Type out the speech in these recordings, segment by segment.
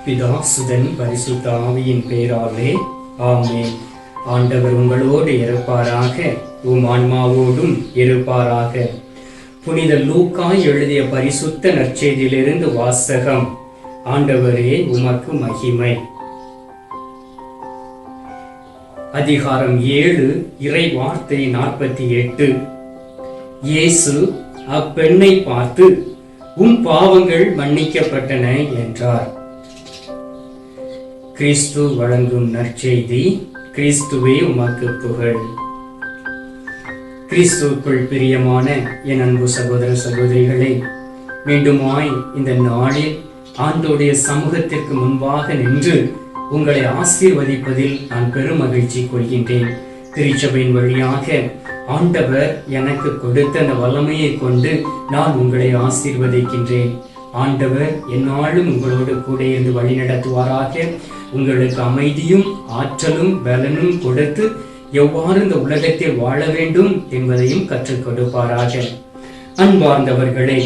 பிதா சுதன் பரிசுத்த ஆவியின் பெயராலே ஆமென். ஆண்டவர் உங்களோடு இருப்பாராக, உம் ஆன்மாவோடும் இருப்பாராக. புனித லூக்கா எழுதிய பரிசுத்த நற்செய்தியிலிருந்து வாசகம். ஆண்டவரே உமக்கு மகிமை. அதிகாரம் 7, இறை வார்த்தை 48. இயேசு அப்பெண்ணை பார்த்து, உம் பாவங்கள் மன்னிக்கப்பட்டன என்றார். கிறிஸ்து வழங்கும் நற்செய்தி. கிறிஸ்துவே உமக்கு புகழ். கிறிஸ்துவுக்குள் பிரியமான என் அன்பு சகோதர சகோதரிகளே, மீண்டுமாய் இந்த நாளில் ஆண்டோடைய சமூகத்திற்கு முன்பாக நின்று உங்களை ஆசீர்வதிப்பதில் நான் பெரும் மகிழ்ச்சி கொள்கின்றேன். திருச்சபையின் வழியாக ஆண்டவர் எனக்கு கொடுத்த அந்த வல்லமையை கொண்டு நான் உங்களை ஆசீர்வதிக்கின்றேன். ஆண்டவர் எந்நாளும் உங்களோடு கூட இருந்து வழி நடத்துவாராக. உங்களுக்கு அமைதியும் ஆற்றலும் பலனும் கொடுத்து எவ்வாறு இந்த உலகத்தில் வாழ வேண்டும் என்பதையும் கற்றுக் கொடுப்பாராக. அன்பார்ந்தவர்களே,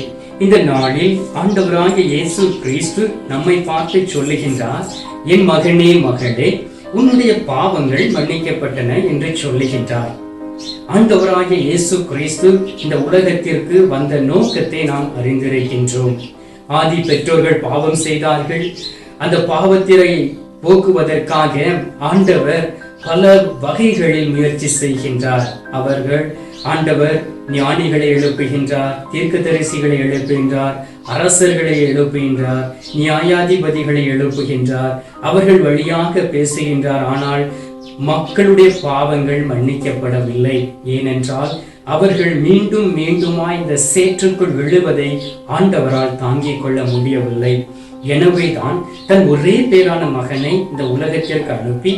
இந்த நாளில் ஆண்டவராகிய இயேசு கிறிஸ்து நம்மை பார்த்து சொல்லுகின்றார், என் மகனே மகளே, உன்னுடைய பாவங்கள் மன்னிக்கப்பட்டன என்று சொல்லுகின்றார். ஆண்டவராகிய இயேசு கிறிஸ்து இந்த உலகத்திற்கு வந்த நோக்கத்தை நாம் அறிந்திருக்கின்றோம். ஆதி பெற்றோர்கள் பாவம் செய்தார்கள். அந்த பாவத்தினை போக்குவதற்காக ஆண்டவர் பல வகைகளில் முயற்சி செய்கின்றார். ஆண்டவர் ஞானிகளை எழுப்புகின்றார், தீர்க்கதரிசிகளை எழுப்புகின்றார், அரசர்களை எழுப்புகின்றார், நியாயாதிபதிகளை எழுப்புகின்றார், அவர்கள் வழியாக பேசுகின்றார். ஆனால் மக்களுடைய பாவங்கள் மன்னிக்கப்படவில்லை. ஏனென்றால் அவர்கள் மீண்டும் மீண்டுமாய் இந்த சேற்றுக்குள் விழுவதை ஆண்டவரால் தாங்கிக் கொள்ள முடியவில்லை. எனவேதான் தன் ஒரே பேரான மகனை இந்த உலகத்திற்கு அனுப்பி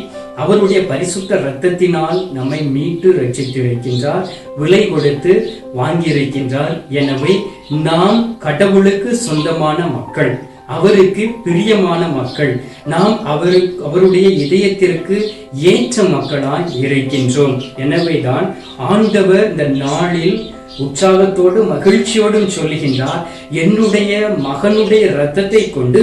அவருடைய பரிசுத்த இரத்தத்தினால் நம்மை மீட்டு ரட்சித்திருக்கின்றார், விலை கொடுத்து வாங்கியிருக்கின்றார். எனவே நாம் கடவுளுக்கு சொந்தமான மக்கள், அவருக்கு பிரியமான மக்கள், நாம் அவருடைய இதயத்திற்கு ஏற்ற மக்களாய் இருக்கின்றோம். எனவேதான் ஆண்டவர் இந்த நாளில் உற்சாகத்தோடும் மகிழ்ச்சியோடும் சொல்லுகின்றார், என்னுடைய மகனுடைய இரத்தத்தை கொண்டு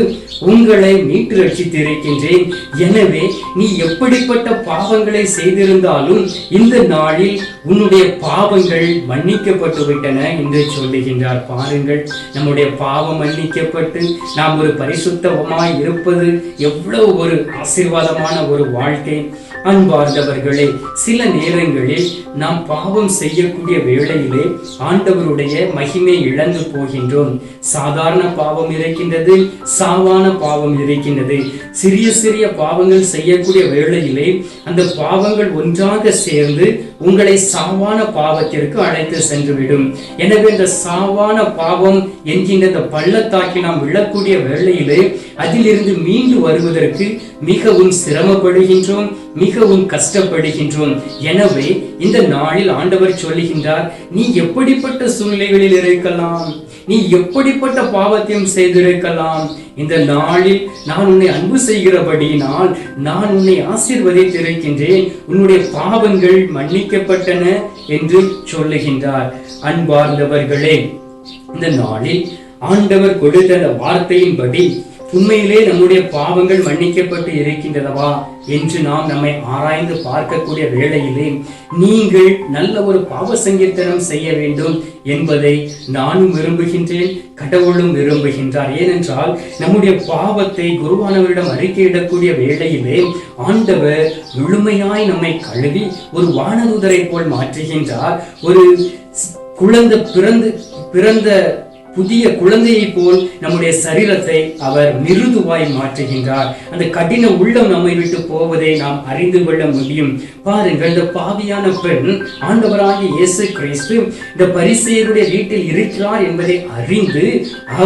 உங்களை மீட்டு ரட்சித்திருக்கின்றேன். எனவே நீ எப்படிப்பட்ட பாவங்களை செய்திருந்தாலும் இந்த நாளில் உன்னுடைய பாவங்கள் மன்னிக்கப்பட்டு விட்டன என்று சொல்லுகின்றார். பாருங்கள், நம்முடைய பாவம் மன்னிக்கப்பட்டு நாம் ஒரு பரிசுத்தமாய் இருப்பது எவ்வளவு ஒரு ஆசீர்வாதமான ஒரு வாழ்க்கை. அன்பார்ந்தவர்களே, சில நேரங்களில் நாம் பாவம் செய்யக்கூடிய வேளையிலே ஆண்டவருடைய மகிமை இழந்து போகின்றோம். சாதாரண பாவம் இருக்கின்றது, சாவான பாவம் இருக்கின்றது. சிறிய சிறிய பாவங்கள் செய்யக்கூடிய வேளையிலே அந்த பாவங்கள் ஒன்றாக சேர்ந்து உங்களை சாவான பாவத்திற்கு அழைத்து சென்றுவிடும். எனவே இந்த சாவான பாவம் என்கின்ற இந்த பள்ளத்தாக்கி நாம் விழக்கூடிய வேளையிலே அதிலிருந்து மீண்டு வருவதற்கு மிகவும் சிரமப்படுகின்றோம், மிகவும் கஷ்டப்படுகின்றோம். எனவே இந்த நாளில் ஆண்டவர் சொல்லுகின்றார், நீ எப்படிப்பட்ட சூழ்நிலைகளில் இருக்கலாம், நீ எப்படிப்பட்ட பாவத்தையும் செய்திருக்கலாம், இந்த நாளில் நான் உன்னை அன்பு செய்கிறபடியினால் நான் உன்னை ஆசீர்வதித்திருக்கின்றேன், உன்னுடைய பாவங்கள் மன்னிக்கப்பட்டன என்று சொல்லுகின்றார். அன்பார்ந்தவர்களே, இந்த நாளில் ஆண்டவர் கொடுத்த அந்த வார்த்தையின்படி உண்மையிலே நம்முடைய பாவங்கள் மன்னிக்கப்பட்டு இருக்கின்றனவா என்று நாம் நம்மை ஆராய்ந்து பார்க்கக்கூடிய வேளையிலே நீங்கள் நல்ல ஒரு பாவ சங்கீர்த்தனம் செய்ய வேண்டும் என்பதை நானும் விரும்புகின்றேன், கடவுளும் விரும்புகின்றார். ஏனென்றால் நம்முடைய பாவத்தை குருவானவரிடம் அறிக்கையிடக்கூடிய வேளையிலே ஆண்டவர் முழுமையாய் நம்மை கழுவி ஒரு வானதூதரை போல் மாற்றுகின்றார். ஒரு குழந்தை பிறந்த புதிய குழந்தையை போல் நம்முடைய சரீரத்தை அவர் மிருதுவாய் மாற்றுகின்றார். அந்த கடின உள்ளம் நம்மை விட்டு போவதை நாம் அறிந்து கொள்ள முடியும். பாருங்கள், இந்த பாவியான பெண் ஆண்டவராகிய இயேசு கிறிஸ்து இந்த பரிசேயருடைய வீட்டில் இருக்கிறார் என்பதை அறிந்து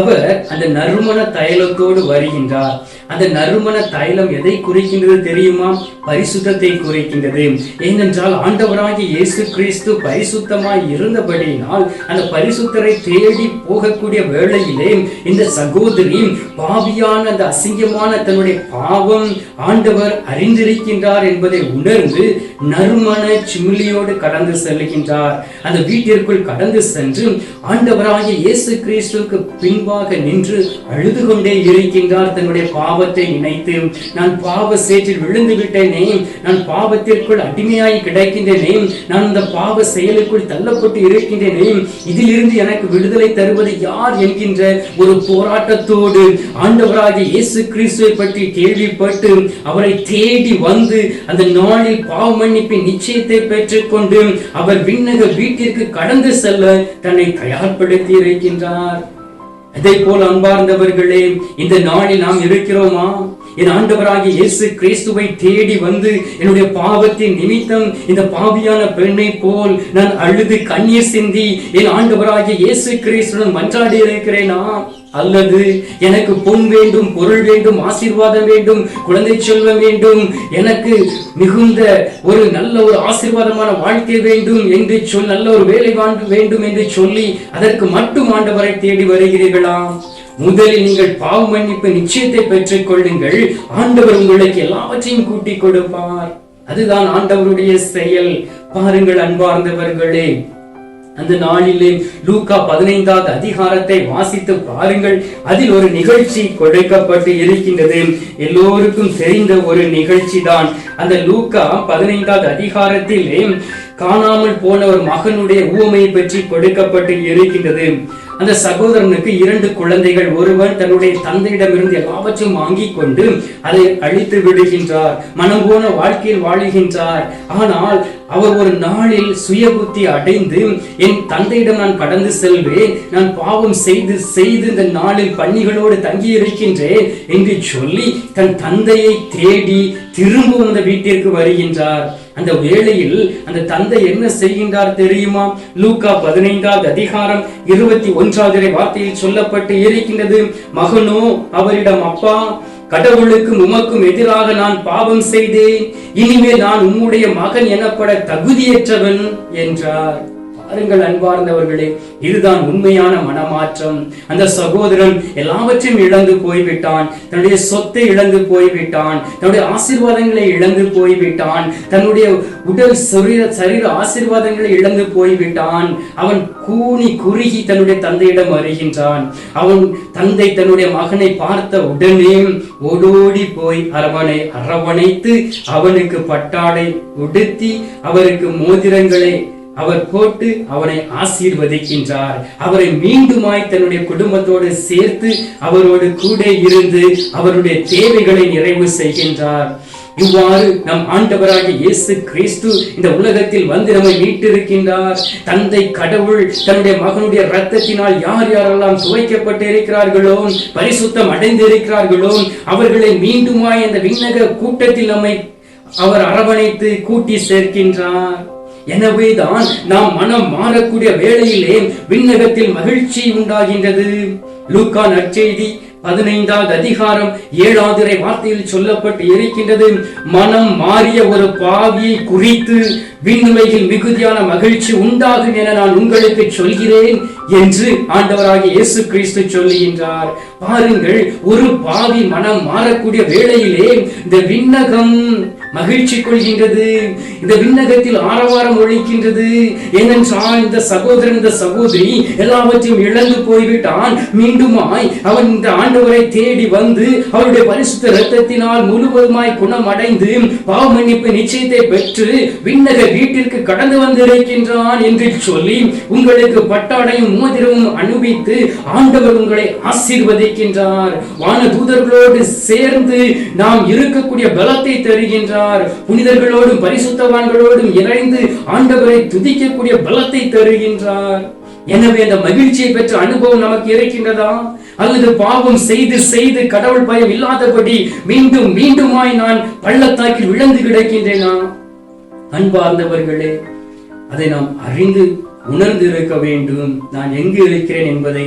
அவர் அந்த நறுமண தைலத்தோடு வருகின்றார். அந்த நறுமண தைலம் எதை குறிக்கின்றது தெரியுமா? பரிசுத்தத்தை குறிக்கின்றது. ஏனென்றால் ஆண்டவராகிய இயேசு கிறிஸ்து பரிசுத்தமாய் இருந்தபடியினால் அந்த பரிசுத்தரை தேடி போக பார்க்கக்கூடிய வேளையிலே இந்த சகோதரி பாவியான அந்த அசிங்கமான தன்னுடைய பாவம் ஆண்டவர் அறிந்திருக்கின்றார் என்பதை உணர்ந்து நறுமண சிமிழியோடு கடந்து செல்கின்றார். அந்த வீட்டிற்குள் கடந்து சென்று ஆண்டவராகிய இயேசு கிறிஸ்துவுக்கு பின்பாக நின்று அழுது கொண்டே இருக்கின்றார். தன்னுடைய பாவத்தை நினைத்து, நான் பாவ சேற்றில் விழுந்து விட்டேனே, நான் பாவத்திற்குள் அடிமையாய் கிடைக்கின்றேனே, நான் இந்த பாவ செயலுக்குள் தள்ளப்பட்டு இருக்கின்றேனே, இதிலிருந்து எனக்கு விடுதலை தருவது யார் என்கின்ற ஒரு போராட்டத்தோடு ஆண்டவராகிய இயேசு கிறிஸ்துவை பற்றி கேள்விப்பட்டு அவரை தேடி வந்து அந்த நாளில் பாவ மன்னிப்பின் நிச்சயத்தை பெற்றுக் கொண்டு அவர் விண்ணக வீட்டிற்கு கடந்து செல்ல தன்னை தயார்படுத்தி இருக்கின்றார். அதே போல் அன்பார்ந்தவர்களே, இந்த நாளில் நாம் இருக்கிறோமா? என் ஆண்டவராகிய இயேசு கிறிஸ்துவை தேடி வந்து என்னுடைய பாவத்தின் நிமித்தம் இந்த பாவியான பெண்ணை போல் நான் அழுது கண்ணீர் சிந்தி என் ஆண்டவராகிய இயேசு கிறிஸ்துடன் மன்றாடி இருக்கிறேனா? அல்லது எனக்கு பொன் வேண்டும், பொருள் வேண்டும், ஆசீர்வாதம் வேண்டும், குழந்தை செல்வம் வேண்டும், எனக்கு மிகுந்த ஒரு நல்ல ஒரு ஆசீர்வாதமான வாழ்க்கை வேண்டும் என்று சொல், நல்ல ஒரு வேலை வேண்டும் என்று சொல்லி அதற்கு மட்டும் ஆண்டவரை தேடி வருகிறீர்களா? முதலில் நீங்கள் பாவ மன்னிப்பு நிச்சயத்தை பெற்றுக் கொள்ளுங்கள். ஆண்டவர் உங்களுக்கு எல்லாவற்றையும் கூட்டிக் கொடுப்பார். அதுதான் ஆண்டவருடைய செயல். பாருங்கள் அன்பார்ந்தவர்களே, அந்த நாளிலே லூக்கா 15வது அதிகாரத்தை வாசித்து பாருங்கள். அதில் ஒரு நிகழ்ச்சி கொடுக்கப்பட்டு இருக்கின்றது. எல்லோருக்கும் தெரிந்த ஒரு நிகழ்ச்சி தான். அந்த லூக்கா 15வது அதிகாரத்திலே காணாமல் போன ஒரு மகனுடைய உவமையை பற்றி கொடுக்கப்பட்டு இருக்கின்றது. அந்த சகோதரனுக்கு 2 குழந்தைகள். ஒருவன் தன்னுடைய தந்தையிடமிருந்து எல்லாவற்றையும் வாங்கி கொண்டு அதை அழித்து விடுகின்றார், மனம் போன வாழ்க்கையில் வாழுகின்றார். ஆனால் அவர் ஒரு நாளில் சுய புத்தி அடைந்து, என் தந்தையிடம் நான் கடந்து செல்வேன், நான் பாவம் செய்து இந்த நாளில் பன்னிகளோடு தங்கி இருக்கின்றேன் என்று சொல்லி தன் தந்தையை தேடி திரும்பவும் அந்த வீட்டிற்கு வருகின்றார். அந்த வேளையில் அந்த தந்தை என்ன செய்கின்றார் தெரியுமா? லூக்கா 15வது அதிகாரம் 21வது வார்த்தையில் சொல்லப்பட்டு இருக்கின்றது. மகனோ அவரிடம், அப்பா, கடவுளுக்கும் உமக்கும் எதிராக நான் பாவம் செய்தேன், இனிமேல் நான் உம்முடைய மகன் எனப்பட தகுதியற்றவன் என்றார். பாருங்கள் அன்பார்ந்தவர்களே, இதுதான் உண்மையான மனமாற்றம். அந்த சகோதரன் எல்லாவற்றையும் இழந்து போய்விட்டான். தன்னுடைய சொத்தை இழந்து போய்விட்டான், தன்னுடைய ஆசீர்வாதங்களை இழந்து போய்விட்டான், தன்னுடைய உடல் சரீர ஆசீர்வாதங்களை இழந்து போய்விட்டான். அவன் கூனி குறுகி தன்னுடைய தந்தையிடம் வருகின்றான். அவன் தந்தை தன்னுடைய மகனை பார்த்த உடனே ஓடோடி போய் அரவணைத்து அவனுக்கு பட்டாடை உடுத்தி அவருக்கு மோதிரங்களை அவர் போட்டு அவனை ஆசீர்வதிக்கின்றார். அவரை மீண்டுமாய் தன்னுடைய குடும்பத்தோடு சேர்த்து அவரோடு கூட இருந்து அவருடைய தேவைகளை நிறைவு செய்கின்றார். இவ்வாறு நம் ஆண்டவராகிய இயேசு கிறிஸ்து இந்த உலகத்தில் வந்து நம்மை மீட்டிருக்கின்றார். தந்தை கடவுள் தன்னுடைய மகனுடைய இரத்தத்தினால் யார் யாரெல்லாம் துவைக்கப்பட்டு இருக்கிறார்களோ, பரிசுத்தம் அடைந்து இருக்கிறார்களோ, அவர்களை மீண்டுமாய் அந்த விண்ணக கூட்டத்தில் நம்மை அவர் அரவணைத்து கூட்டி சேர்க்கின்றார். எனவேதான் நாம் மனம் மாறக்கூடிய வேளையிலே விண்ணகத்தில் மகிழ்ச்சி உண்டாகின்றது. லூக்கா நற்செய்தி 15வது அதிகாரம் 7வது வார்த்தையில் சொல்லப்பட்டு இருக்கின்றது. மனம் மாறிய ஒரு பாவியை குறித்து விண்ணுலகில் மிகுதியான மகிழ்ச்சி உண்டாகும் என நான் உங்களுக்கு சொல்கிறேன் என்று ஆண்டவராகிய இயேசு கிறிஸ்து சொல்லுகின்றார். பாருங்கள், ஒரு பாவி மனம் மாறக்கூடிய வேளையிலே இந்த விண்ணகம் மகிழ்ச்சி கொள்கின்றது. இந்த விண்ணகத்தில் ஆரவாரம் ஒழிக்கின்றது. ஏனென்றால் இந்த சகோதரன், இந்த சகோதரி எல்லாவற்றையும் இழந்து போய்விட்டான். மீண்டுமாய் அவன் இந்த ஆண்டவரை தேடி வந்து அவருடைய பரிசுத்த இரத்தத்தினால் முழுவதுமாய் குணம் அடைந்து பாவ மன்னிப்பு நிச்சயத்தை பெற்று விண்ணக வீட்டிற்கு கடந்து வந்திருக்கின்றான் என்று சொல்லி உங்களுக்கு பட்டாடையும் மோதிரமும் அனுபவித்து ஆண்டவர் உங்களை ஆசீர்வதிக்கின்றார். வான தூதர்களோடு சேர்ந்து நாம் இருக்கக்கூடிய பலத்தை தருகின்றார். புனிதர்களோடும் பரிசுத்தவான்களோடும் இணைந்து ஆண்டவரை துதிக்கக்கூடிய பலத்தை தருகின்றார். எனவே அந்த மகிழ்ச்சியை பெற்ற அனுபவம் நமக்கு இருக்கின்றதா? அல்லது பாவம் செய்து கடவுள் பயம் இல்லாதபடி மீண்டுமாய் நான் பள்ளத்தாக்கில் விழுந்து கிடக்கின்றேனா? அன்பார்ந்தவர்களே, அதை நாம் அறிந்து உணர்ந்து இருக்க வேண்டும். நான் எங்கு இருக்கிறேன் என்பதை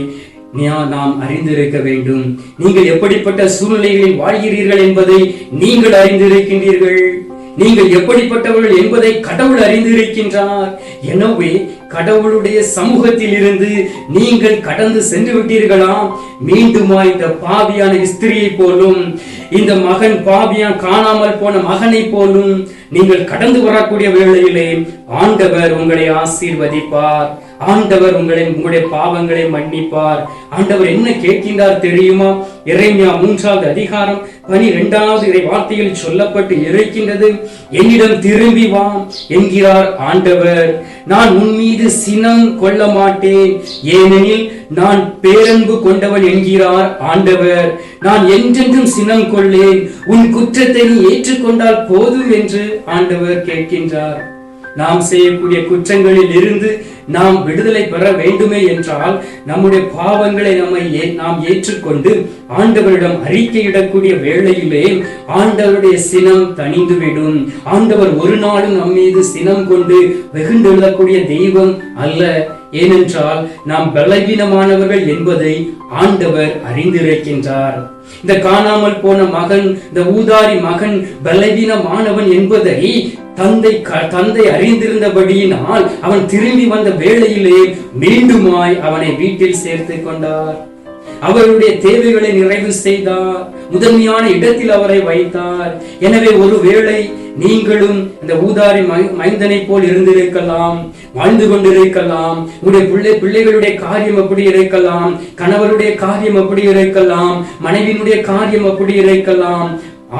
நாம் அறிந்திருக்க வேண்டும். நீங்கள் எப்படிப்பட்ட சூழ்நிலைகளில் வாழ்கிறீர்கள் என்பதை நீங்கள் அறிந்திருக்கின்றீர்கள். நீங்கள் எப்படிப்பட்டவர்கள் என்பதை கடவுள் அறிந்திருக்கின்றார். எனவே கடவுளுடைய சமூகத்தில் இருந்து நீங்கள் கடந்து சென்று விட்டீர்களா? மீண்டுமா இந்த பாவியான ஸ்திரியை போலும், இந்த மகன் பாவியான் காணாமல் போன மகனை போலும் நீங்கள் கடந்து வரக்கூடிய வேளையிலே ஆண்டவர் உங்களை ஆசீர்வதிப்பார். ஆண்டவர் உங்களுடைய பாவங்களை மன்னிப்பார். ஆண்டவர் என்ன கேட்கின்றார் தெரியுமா? எரேமியா 3வது அதிகாரம் 12வது இறை வார்த்தையில் சொல்லப்பட்டு இருக்கின்றது, என்னிடம் திரும்பி வா என்கிறார் ஆண்டவர். நான் உன் மீது சினம் கொள்ள மாட்டேன், ஏனெனில் நான் பேரன்பு கொண்டவன் என்கிறார் ஆண்டவர். நான் என்றென்றும் சினம் கொள்ளேன், உன் குற்றத்தை நீ ஏற்றுக்கொண்டால் போதும் என்று ஆண்டவர் கேட்கின்றார். நாம் செய்யக்கூடிய குற்றங்களில் இருந்து நாம் விடுதலை பெற வேண்டுமே என்றால் நம்முடைய பாவங்களை நாம் ஏற்றுக்கொண்டு ஆண்டவரிடம் அறிக்கையிடக்கூடிய வேளையிலே ஆண்டவருடைய சினம் தணிந்துவிடும். ஆண்டவர் ஒரு நாளும் நம் மீது சினம் கொண்டு வெகுண்டெழக்கூடிய தெய்வம் அல்ல. ஏனென்றால் நாம் பலவீனமானவர்கள் என்பதை ஆண்டவர் அறிந்திருக்கின்றார். இந்த காணாமல் போன மகன், இந்த ஊதாரி மகன் பலவீனமானவன் என்பதை தந்தை அறிந்திருந்தபடியினால் அவன் திரும்பி வந்த வேளையிலே மீண்டுமாய் அவனை வீட்டில் சேர்த்து கொண்டார். அவருடைய தேவைகளை நிறைவு செய்தார். முதன்மையான இடத்தில் அவரை வைத்தார். எனவே ஒருவேளை நீங்களும் இந்த ஊதாரி மைந்தனை போல் இருந்திருக்கலாம், வாழ்ந்து கொண்டிருக்கலாம். உங்களுடைய பிள்ளைகளுடைய காரியம் அப்படி இருக்கலாம், கணவருடைய காரியம் அப்படி இருக்கலாம், மனைவியினுடைய காரியம் அப்படி இருக்கலாம்.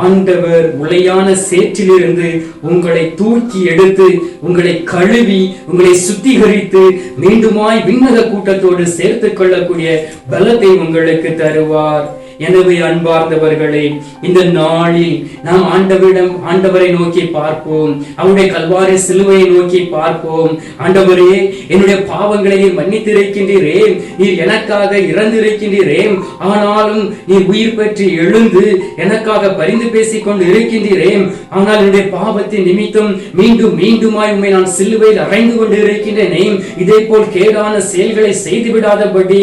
ஆண்டவர் உளையான சேற்றிலிருந்து உங்களை தூக்கி எடுத்து உங்களை கழுவி உங்களை சுத்திகரித்து மீண்டுமாய் விண்ணக கூட்டத்தோடு சேர்த்துக் கொள்ளக்கூடிய பலத்தை உங்களுக்கு தருவார். எனவே அன்பார்ந்தவர்களே, இந்த நாளில் நாம் ஆண்டவரை நோக்கி பார்ப்போம். அவருடைய கல்வாரி சிலுவையை நோக்கி பார்ப்போம். ஆண்டவரே, என்னுடைய பாவங்களை நீர் மன்னித்திருக்கின்றீரே, நீர் எனக்காக இறந்திருக்கின்றீரே, ஆனாலும் நீர் உயிர் பெற்று எழுந்து எனக்காக பரிந்து பேசிக் கொண்டு இருக்கின்றீரே, ஆனால் என்னுடைய பாவத்தின் நிமித்தம் மீண்டுமாய் உண்மை நான் சிலுவையில் அறைந்து கொண்டு இருக்கின்றேனே. இதே போல் கேடான செயல்களை செய்து விடாதபடி,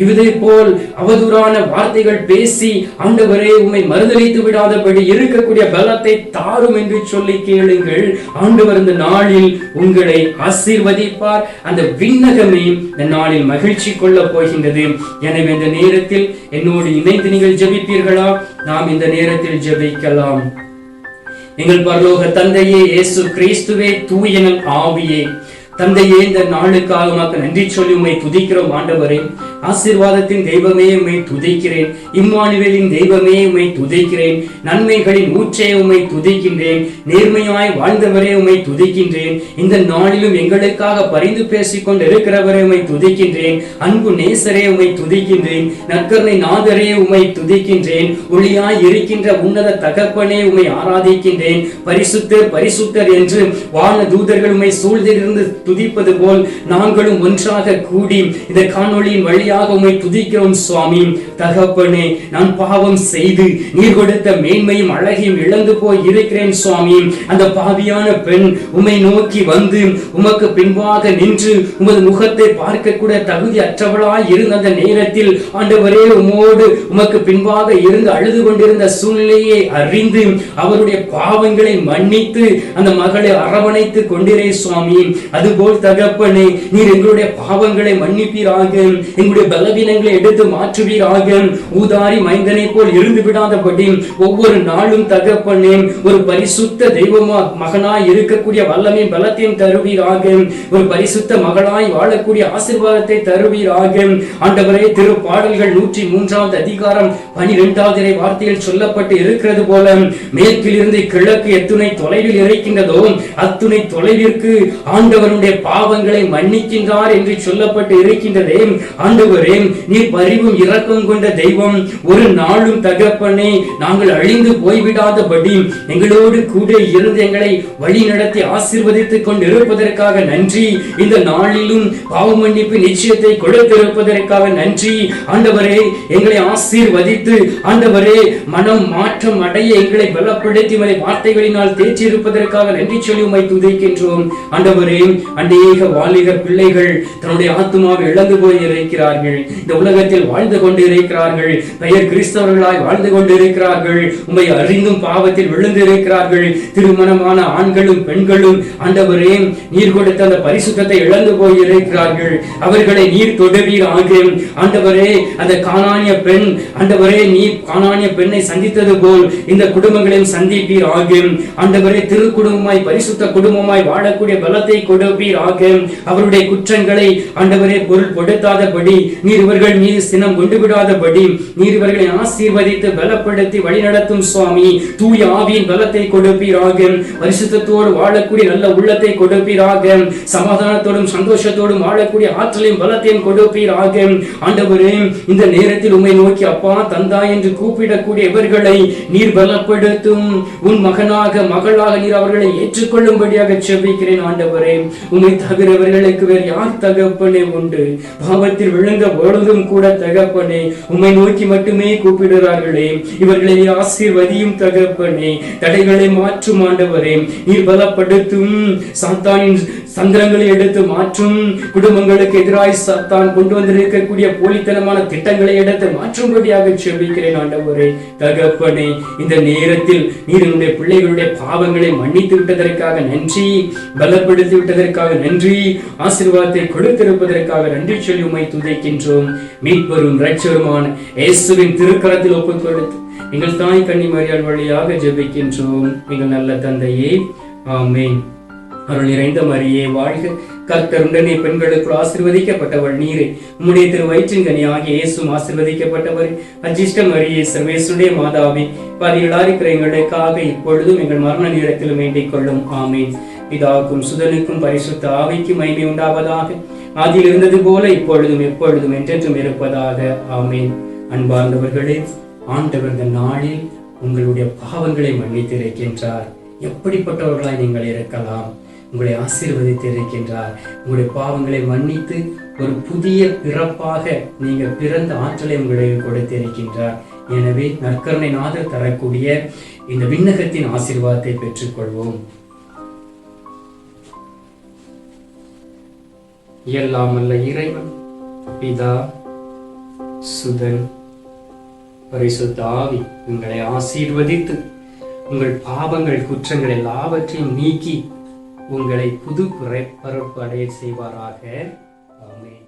இதே போல் அவதூறான வார்த்தைகள் பேசி ஆண்டவரே உம்மை மறுதலித்து விடாதபடி இருக்கக்கூடிய பலத்தை தாரும் என்று சொல்லி கேளுங்கள். ஆண்டவர் இந்த நாளில் உங்களை ஆசீர்வதிப்பார். அந்த விண்ணகமே இந்த நாளில் மகிழ்ச்சி கொள்ள போகின்றது. எனவே இந்த நேரத்தில் என்னோடு இணைந்து நீங்கள் ஜெபிப்பீர்களா? நாம் இந்த நேரத்தில் ஜெபிக்கலாம். எங்கள் பரலோக தந்தையே, இயேசு கிறிஸ்துவே, தூய ஆவியே, தந்தையே, இந்த நாளுக்காக உமக்கு நன்றி சொல்லி உம்மை துதிக்கிறோம். ஆண்டவரே, ஆசீர்வாதத்தின் தெய்வமே உம்மை துதிக்கிறேன். இம்மானுவேலின் தெய்வமே உம்மை துதிக்கிறேன். நன்மைகளின் ஊற்றே உம்மை துதிக்கின்றேன். நேர்மையாய் வாழ்ந்தவரே உம்மை துதிக்கின்றேன். இந்த நாளிலும் எங்களுக்காக பரிந்து பேசிக் கொண்டு இருக்கிறவரே உம்மை துதிக்கின்றேன். அன்பு நேசரே உம்மை துதிக்கின்றேன். நற்கருணை நாதரே உம்மை துதிக்கின்றேன். ஒளியாய் இருக்கின்ற உன்னத தகப்பனே உம்மை ஆராதிக்கின்றேன். பரிசுத்தர் பரிசுத்தர் என்று வான தூதர்கள் உம்மை சூழ்ந்திருந்து துதிப்பது போல் நாங்களும் ஒன்றாக கூடி இந்த காணொளியின் வழியாக உம்மை துதிக்கிறோம் சுவாமி. தகப்பனே, நான் பாவம் செய்து நீர் கொடுத்த மேன்மையும் அழகையும் இழந்து போய் இருக்கிறேன் சுவாமி. அந்த பாவியான பெண் உம்மை நோக்கி வந்து உமக்கு பின்பாக நின்று உமது முகத்தை பார்க்க கூட தகுதி அற்றவளாய் இருந்த அந்த நேரத்தில் ஆண்டவரே, உமோடு உமக்கு பின்பாக இருந்து அழுது கொண்டிருந்த சூழ்நிலையை அறிந்து அவருடைய பாவங்களை மன்னித்து அந்த மகளை அரவணைத்து கொண்டிரே சுவாமி. அதுபோல் தகப்பனே, நீர் எங்களுடைய பாவங்களை மன்னிப்பீராக, எங்களுடைய பலவீனங்களை எடுத்து மாற்றுவீராக. ஊதாரி மைந்தனை போல் இருந்து விடாதபடி ஒவ்வொரு நாளும் தகப்பனே, ஒரு பரிசுத்த தெய்வமா மகனாய் இருக்கக்கூடிய வல்லமை பலத்தையும் தருவீராக. ஒரு பரிசுத்த மகளாய் வாழக்கூடிய ஆசீர்வாதத்தை தருவீராக. ஆண்டவரே, திருப்பாடல்கள் 103வது அதிகாரம் 12வது வார்த்தையில் சொல்லப்பட்டு இருக்கிறது போல, மேற்கிலிருந்து கிழக்கு எத்துணை தொலைவில் இருக்கின்றதோ அத்துணை தொலைவிற்கு ஆண்டவருடைய பாவங்களை மன்னிக்கின்றார் என்று சொல்லப்பட்டு இருக்கின்றதே. ஆண்டவரே, நீர் பரிவும் இரக்கம் கொண்ட தெய்வம். ஒரு நாளும் தகப்பனே, நாங்கள் அழிந்து போய்விடாதபடி எங்களோடு கூட இருந்து எங்களை வழி நடத்தி ஆசீர்வதித்துக் கொண்டு இருப்பதற்காக நன்றி. இந்த நாளிலும் பாவ மன்னிப்பு நிச்சயத்தை கொடுத்திருப்பதற்காக நன்றி. ஆண்டவரே, எங்களை ஆசீர்வதித்து ஆண்டவரே மனம் மாற்றம் அடைய எங்களை பலப்படுத்தி வார்த்தைகளினால் தேற்றியிருப்பதற்காக நன்றி சொல்லி உம்மை துதிக்கின்றோம். ஆண்டவரே, அநேக வாலிக பிள்ளைகள் தன்னுடைய ஆத்துமாவை இழந்து போய் இருக்கிறார்கள். இருக்கிறார்கள், இந்த உலகத்தில் வாழ்ந்து கொண்டு இருக்கிறார்கள், பெயர் கிறிஸ்தவர்களாய் வாழ்ந்து கொண்டு இருக்கிறார்கள், உம்மை அறிந்தும் பாவத்தில் விழுந்து இருக்கிறார்கள், திருமணமான ஆண்களும் பெண்களும் ஆண்டவரே நீர் கொடுத்த அந்த பரிசுத்தத்தை இழந்து போய் இருக்கிறார்கள். அவர்களை நீர் தொடுவீராக. ஆண்டவரே அந்த கானானிய பெண், ஆண்டவரே நீர் கானானிய பெண்ணை சந்தித்தது போல் இந்த குடும்பங்களையும் சந்திப்பீராக. ஆண்டவரே திருக்குடும்பமாய் பரிசுத்த குடும்பமாய் வாழக்கூடிய பலத்தை கொடுப்பீராக. அவருடைய குற்றங்களை ஆண்டவரே பொருள் கொடுத்தாதபடி, நீர் இவர்கள் மீது சினம் கொண்டு விடாதபடி நீர் இவர்களை ஆசீர்வதித்து பலப்படுத்தி வழிநடத்தும் சுவாமி. தூய ஆவியின் பலத்தை கொடுப்பீராக. பரிசுத்தத்தோடு வாழக்கூடிய நல்ல உள்ளத்தை கொடுப்பீராக. சமாதானத்தோடும் சந்தோஷத்தோடும் வாழக்கூடிய ஆற்றலையும் பலத்தையும் கொடுப்பீராக. ஆண்டவரே இந்த நேரத்தில் உம்மை நோக்கி அப்பா தந்தா என்று கூப்பிடக்கூடிய இவர்களை நீர் பலப்படுத்தும். உன் மகனாக மகளாக நீர் அவர்களை ஏற்றுக்கொள்ளும்படியாக செபிக்கிறேன். ஆண்டவரே உம்மை தவிர இவர்களுக்கு வேறு யார் தகப்பனே உண்டு? பாவத்தில் விழுந்த பொழுதும் கூட தகப்பனே உம்மை நோக்கி மட்டுமே கூப்பிடுகிறார்களே, இவர்களை ஆசீர்வதியும் தகப்பனே. தடைகளை மாற்றும் ஆண்டவரே, நீர் பலப்படுத்தும். சாத்தானின் சந்திரங்களை எடுத்து மாற்றும். குடும்பங்களுக்கு எதிராய் சாத்தான் கொண்டு வந்திருக்கக்கூடிய போலித்தனமான திட்டங்களை எடுத்து மாற்றும்படியாக செபிக்கிறேன். ஆண்டவரே தகப்பனே இந்த நேரத்தில் நீர் என்னுடைய பிள்ளைகளுடைய பாவங்களை மன்னித்து விட்டதற்காக நன்றி, பலப்படுத்தி விட்டதற்காக நன்றி, ஆசீர்வாதத்தை கொடுத்திருப்பதற்காக நன்றி சொல்லி உம்மை துதிக்கின்றோம். மீட்பரும் இரட்சகருமான இயேசுவின் திருக்கரத்தில் ஒப்புக் கொடுத்து எங்கள் தாய் கன்னி மரியாள் வழியாக ஜெபிக்கின்றோம். எங்கள் நல்ல தந்தையே, ஆமென். அருள் நிறைந்த மரியே வாழ்க, கர்த்தர் உடனே பெண்களுக்குள் ஆசீர்வதிக்கப்பட்டவள் நீரே, உம்முடைய திரு வயிற்றின் கனியாகிய இயேசுவும் ஆசீர்வதிக்கப்பட்டவர். அஜிஷ்ட மரியே சர்வேசுடைய மாதாவே, பாவிகளாய் இருக்கிற எங்களுக்காக இப்பொழுதும் எங்கள் மரண நேரத்திலும் வேண்டிக் கொள்ளும். ஆமென். பிதாவுக்கும் சுதனுக்கும் பரிசுத்த ஆவிக்கும் மகிமை உண்டாவதாக, ஆதியில் இருந்தது போல இப்பொழுதும் எப்பொழுதும் என்றென்றும் இருப்பதாக. ஆமென். அன்பார்ந்தவர்களே, ஆண்டவர் இந்த நாளில் உங்களுடைய பாவங்களை மன்னித்திருக்கின்றார். எப்படிப்பட்டவர்களாய் நீங்கள் இருக்கலாம், உங்களை ஆசீர்வதித்து இருக்கின்றார். உங்களுடைய பாவங்களை மன்னித்து ஒரு புதிய பிறப்பாக நீங்கள் பிறந்த ஆற்றலை உங்களுக்கு கொடுத்திருக்கின்றார். எனவே நற்கருணை நாதர் தரக்கூடிய இந்த விண்ணகத்தின் ஆசீர்வாதத்தை பெற்றுக்கொள்வோம். எல்லாம் வல்ல இறைவன் பிதா, சுதன், பரிசுத்த ஆவி உங்களை ஆசீர்வதித்து உங்கள் பாவங்கள் குற்றங்கள் எல்லாவற்றையும் நீக்கி உங்களை புது பிறப்பு அடைய செய்வாராக. ஆமென்.